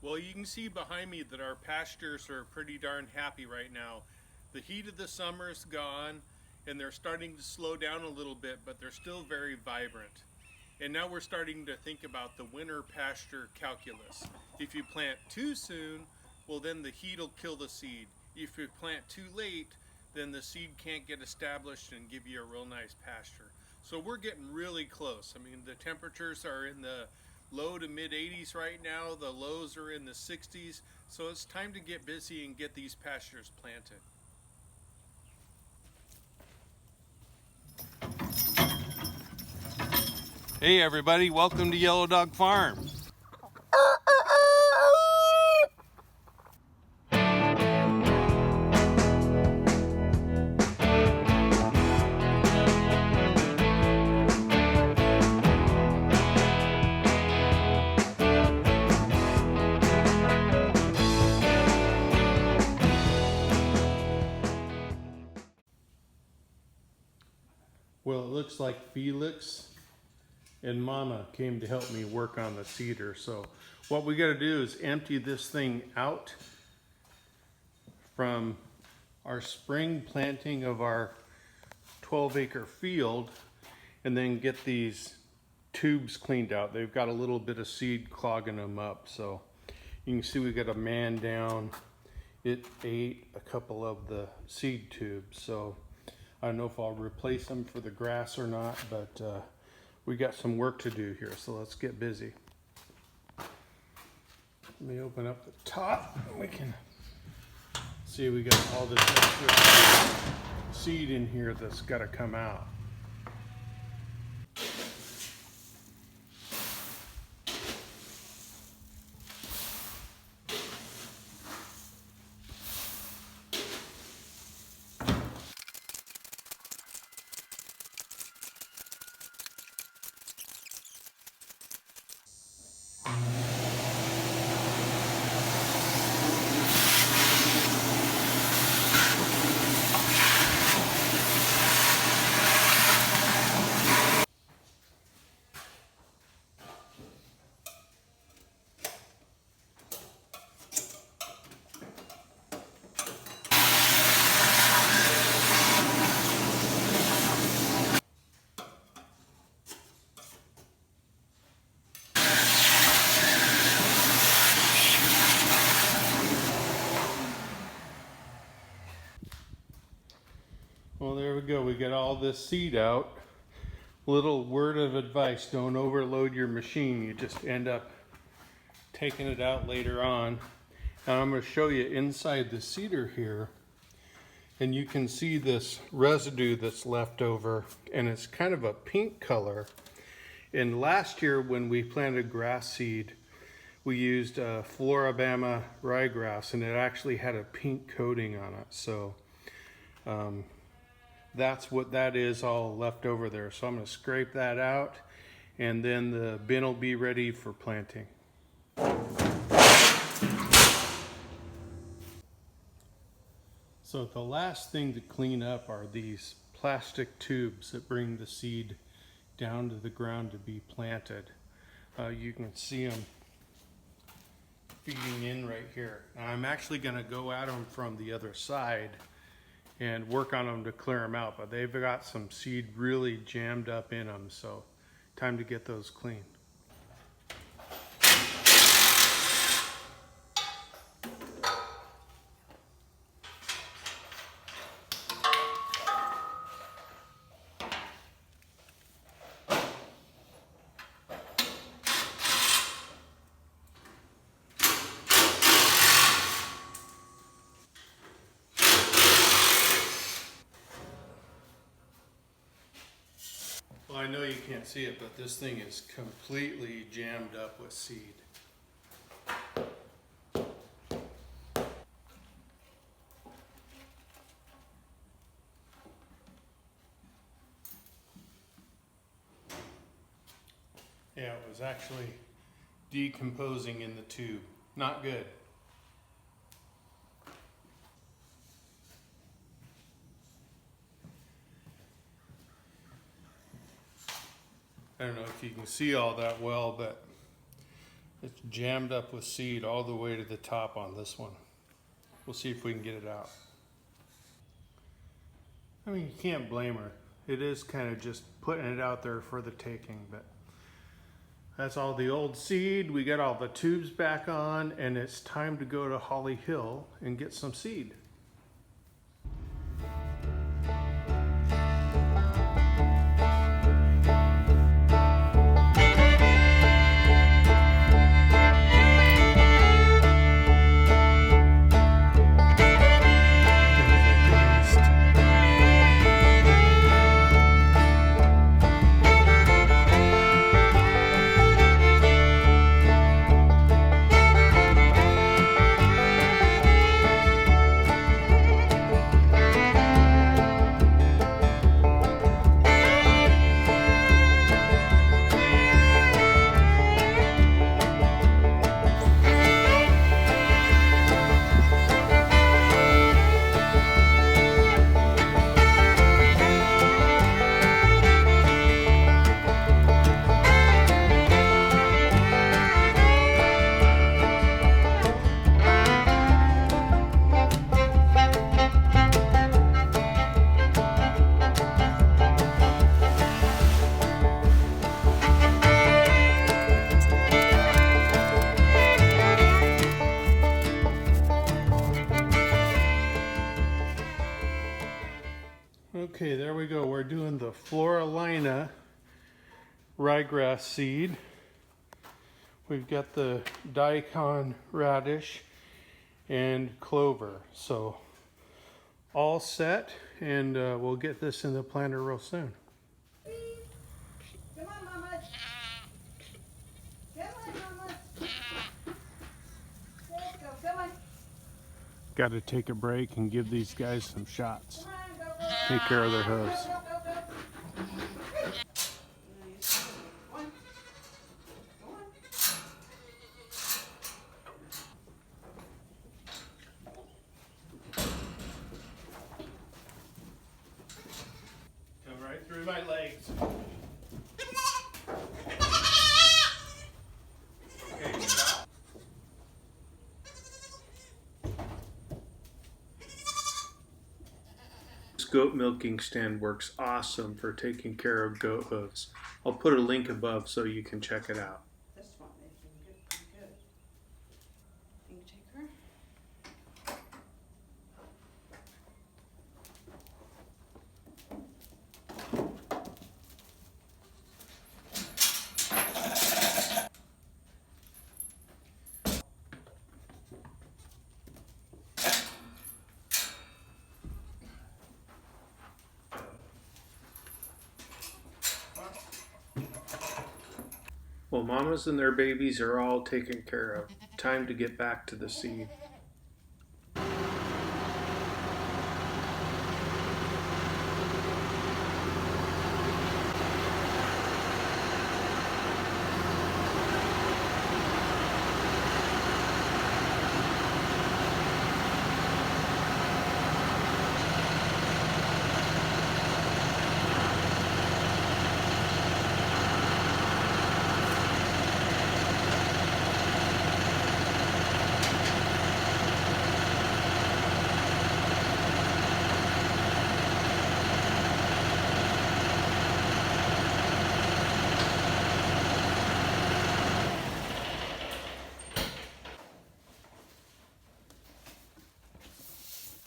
Well, you can see behind me that our pastures are pretty darn happy right now. The heat of the summer is gone and they're starting to slow down a little bit, but they're still very vibrant. And now we're starting to think about the winter pasture calculus. If you plant too soon, well then the heat will kill the seed. If you plant too late, then the seed can't get established and give you a real nice pasture. So we're getting really close. I mean, the temperatures are in the low to mid 80s right now. The lows are in the 60s. So it's time to get busy and get these pastures planted. Hey everybody, welcome to Yellow Dog Farm. Well, it looks like Felix and Mama came to help me work on the cedar. So what we got to do is empty this thing out from our spring planting of our 12-acre field and then get these tubes cleaned out. They've got a little bit of seed clogging them up. So you can see we got a man down. It ate a couple of the seed tubes. So I don't know if I'll replace them for the grass or not, but we got some work to do here, so let's get busy. Let me open up the top. We can see we got all this extra seed in here that's got to come out. Well, there we go. We got all this seed out. Little word of advice, don't overload your machine. You just end up taking it out later on. And I'm going to show you inside the cedar here. And you can see this residue that's left over. And it's kind of a pink color. And last year when we planted grass seed, we used Floribama ryegrass. And it actually had a pink coating on it. So that's what that is all left over there. So I'm going to scrape that out and then the bin will be ready for planting. So the last thing to clean up are these plastic tubes that bring the seed down to the ground to be planted. You can see them feeding in right here. Now I'm actually going to go at them from the other side and work on them to clear them out, but they've got some seed really jammed up in them, so time to get those clean. Well, I know you can't see it, but this thing is completely jammed up with seed. Yeah, it was actually decomposing in the tube. Not good. I don't know if you can see all that well, but It's jammed up with seed all the way to the top on this one. We'll see if we can get it out. I mean, you can't blame her. It is kind of just putting it out there for the taking, but that's all the old seed. We got all the tubes back on, and it's time to go to Holly Hill and get some seed. Okay, there we go. We're doing the Floralina ryegrass seed. We've got the daikon radish and clover. So all set, and we'll get this in the planter real soon. Come on, Mama. Come on, Mama. Let's go. Come on. Got to take a break and give these guys some shots. Come on, go, go. Take care of their hooves. Go, go, go, go. One. Go on. Come right through my legs. Okay, stop. This goat milking stand works awesome for taking care of goat hooves. I'll put a link above so you can check it out. This one makes him good, pretty good. Can you take her? Well, mamas and their babies are all taken care of. Time to get back to the seed.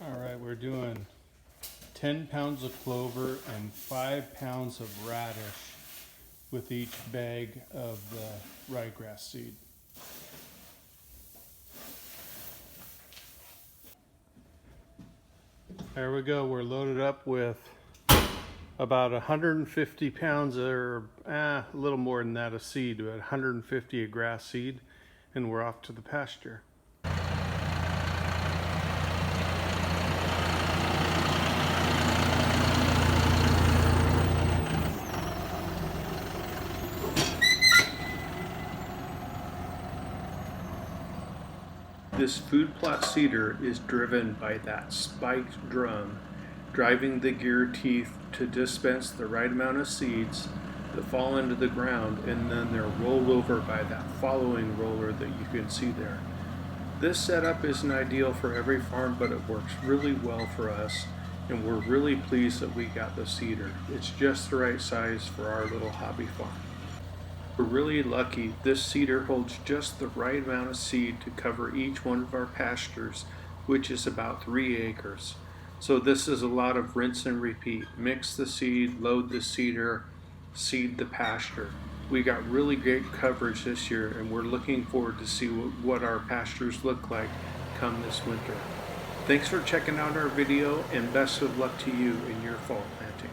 All right, we're doing 10 pounds of clover and 5 pounds of radish with each bag of the ryegrass seed. There we go. We're loaded up with about 150 pounds or a little more than that of seed, about 150 of grass seed, and we're off to the pasture. This food plot seeder is driven by that spiked drum, driving the gear teeth to dispense the right amount of seeds that fall into the ground, and then they're rolled over by that following roller that you can see there. This setup isn't ideal for every farm, but it works really well for us, and we're really pleased that we got the seeder. It's just the right size for our little hobby farm. We're really lucky. This seeder holds just the right amount of seed to cover each one of our pastures, which is about 3 acres. So this is a lot of rinse and repeat. Mix the seed, load the seeder, seed the pasture. We got really great coverage this year, and we're looking forward to see what our pastures look like come this winter. Thanks for checking out our video, and best of luck to you in your fall planting.